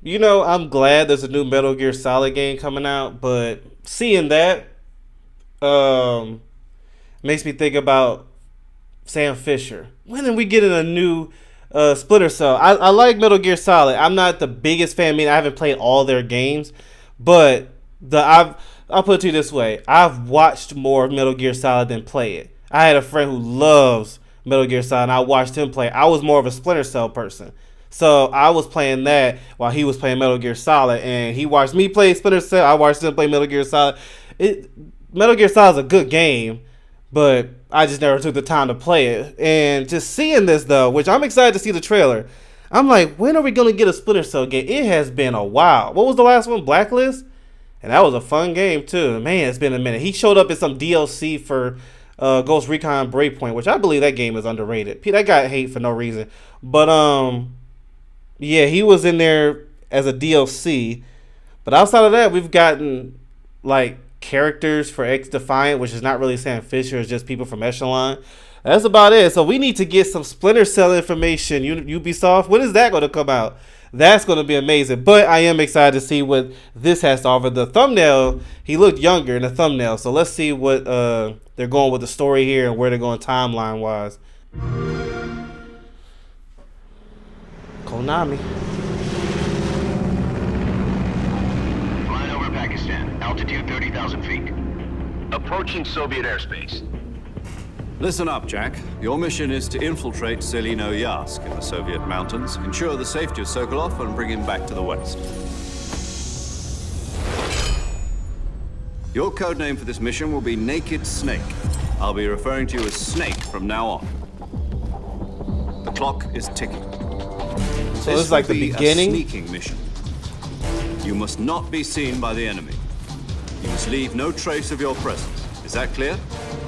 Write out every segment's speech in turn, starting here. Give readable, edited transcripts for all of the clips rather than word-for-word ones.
You know, I'm glad there's a new Metal Gear Solid game coming out, but seeing that um makes me think about Sam Fisher. When are we getting a new Splinter Cell? I like Metal Gear Solid. I'm not the biggest fan. I mean, I haven't played all their games, but I'll put it to you this way: I've watched more Metal Gear Solid than play it. I had a friend who loves Metal Gear Solid, and I watched him play. I was more of a Splinter Cell person, so I was playing that while he was playing Metal Gear Solid, and he watched me play Splinter Cell. I watched him play Metal Gear Solid. It Metal Gear Solid is a good game, but I just never took the time to play it. And just seeing this though, which I'm excited to see the trailer. I'm like, when are we gonna get a Splinter Cell game? It has been a while. What was the last one? Blacklist, and that was a fun game too. Man, it's been a minute. He showed up in some DLC for Ghost Recon Breakpoint, which I believe that game is underrated. That got hate for no reason, but yeah, he was in there as a DLC. But outside of that, we've gotten like characters for X Defiant, which is not really Sam Fisher, it's just people from Echelon. That's about it. So we need to get some Splinter Cell information. Ubisoft, when is that going to come out? That's going to be amazing. But I am excited to see what this has to offer. The thumbnail, he looked younger in the thumbnail. So let's see what they're going with the story here and where they're going timeline wise. Konami. Flying over Pakistan. Altitude 30,000 feet. Approaching Soviet airspace. Listen up, Jack. Your mission is to infiltrate Selino Yask in the Soviet mountains, ensure the safety of Sokolov, and bring him back to the West. Your codename for this mission will be Naked Snake. I'll be referring to you as Snake from now on. The clock is ticking. So this is like the beginning? A sneaking mission. You must not be seen by the enemy. You must leave no trace of your presence. Is that clear?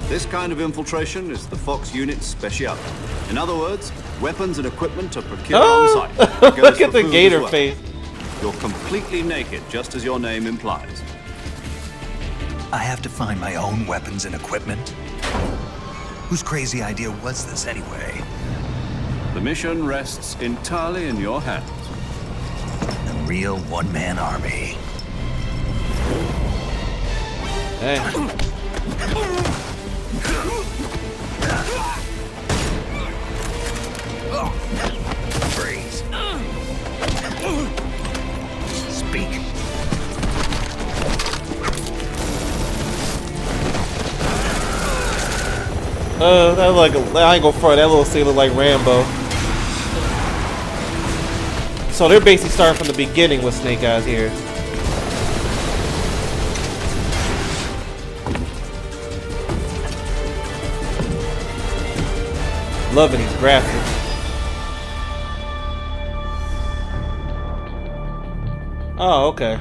This kind of infiltration is the Fox unit's specialty. In other words, weapons and equipment are procured on site. Look at the gator face. You're completely naked, just as your name implies. I have to find my own weapons and equipment? Whose crazy idea was this anyway? The mission rests entirely in your hands. A real one-man army. Hey. Freeze. Speak. That like I ain't gonna front. That little scene look like Rambo. So they're basically starting from the beginning with Snake Eyes here. Loving these graphics. Oh, okay.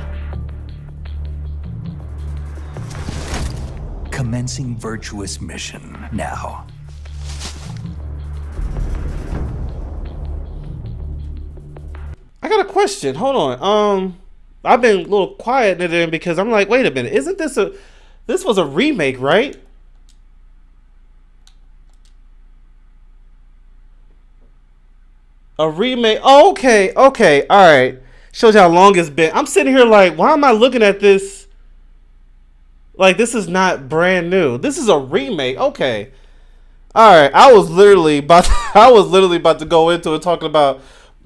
Commencing virtuous mission now. I got a question. Hold on. I've been a little quiet in there because I'm like, wait a minute. Isn't this was a remake, right? A remake. Oh, okay. All right. Shows you how long it's been. I'm sitting here like, why am I looking at this? Like, this is not brand new. This is a remake. Okay. All right. I was literally about to go into it talking about,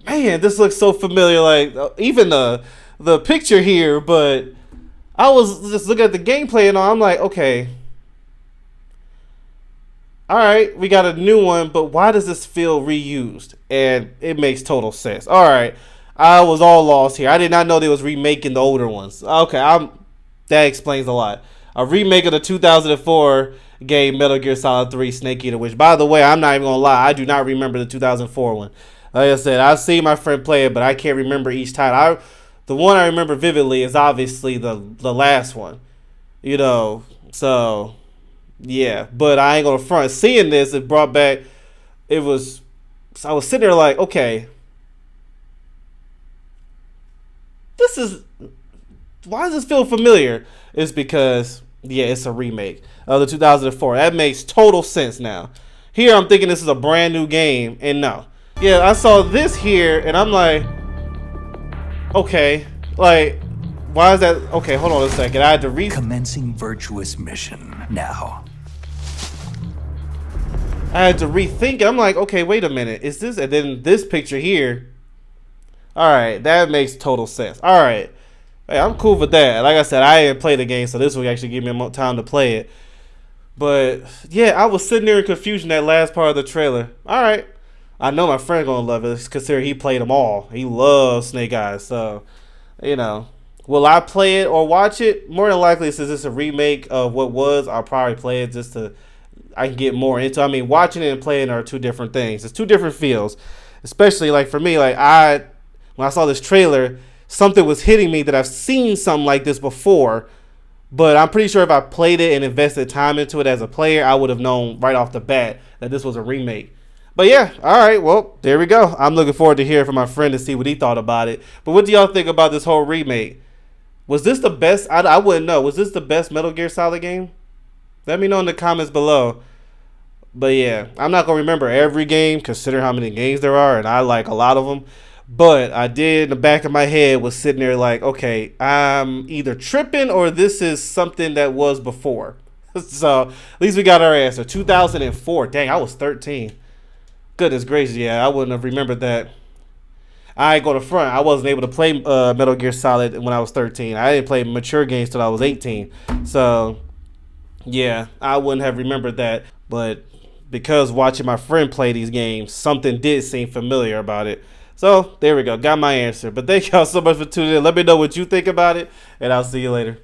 man, this looks so familiar. Like, even the picture here, but I was just looking at the gameplay and all. I'm like, okay. All right, we got a new one, but why does this feel reused? And it makes total sense. All right, I was all lost here. I did not know they was remaking the older ones. Okay, that explains a lot. A remake of the 2004 game Metal Gear Solid 3 Snake Eater, which, by the way, I'm not even gonna lie, I do not remember the 2004 one. Like I said, I've seen my friend play it, but I can't remember each title. The one I remember vividly is obviously the last one. You know, so yeah, but I ain't gonna front. Seeing this, it brought back. I was sitting there like, okay, why does this feel familiar? It's because, yeah, it's a remake of the 2004. That makes total sense now. Here, I'm thinking this is a brand new game, and no. Yeah, I saw this here, and I'm like, Okay, like, why is that? Okay, hold on a second. I had to read. Commencing virtuous mission now. I had to rethink it. I'm like, okay, wait a minute. Is this? And then this picture here. All right, that makes total sense. All right, hey, I'm cool with that. Like I said, I didn't play the game, so this will actually give me time to play it. But yeah, I was sitting there in confusion that last part of the trailer. All right, I know my friend gonna love it considering he played them all. He loves Snake Eyes, so you know. Will I play it or watch it? More than likely, since it's a remake of what was, I'll probably play it just to I can get more into. I mean, watching it and playing are two different things. It's two different feels. Especially like for me, like when I saw this trailer, something was hitting me that I've seen something like this before. But I'm pretty sure if I played it and invested time into it as a player, I would have known right off the bat that this was a remake. But yeah, all right, well, there we go. I'm looking forward to hearing from my friend to see what he thought about it. But what do y'all think about this whole remake? Was this the best? I wouldn't know. Was this the best Metal Gear Solid game? Let me know in the comments below. But yeah, I'm not going to remember every game considering how many games there are, and I like a lot of them. But I did, in the back of my head, was sitting there like, okay, I'm either tripping or this is something that was before. So at least we got our answer. 2004. Dang, I was 13. Goodness gracious, yeah, I wouldn't have remembered that. I ain't go to front. I wasn't able to play Metal Gear Solid when I was 13. I didn't play mature games till I was 18. So, yeah, I wouldn't have remembered that. But because watching my friend play these games, something did seem familiar about it. So, there we go. Got my answer. But thank y'all so much for tuning in. Let me know what you think about it, and I'll see you later.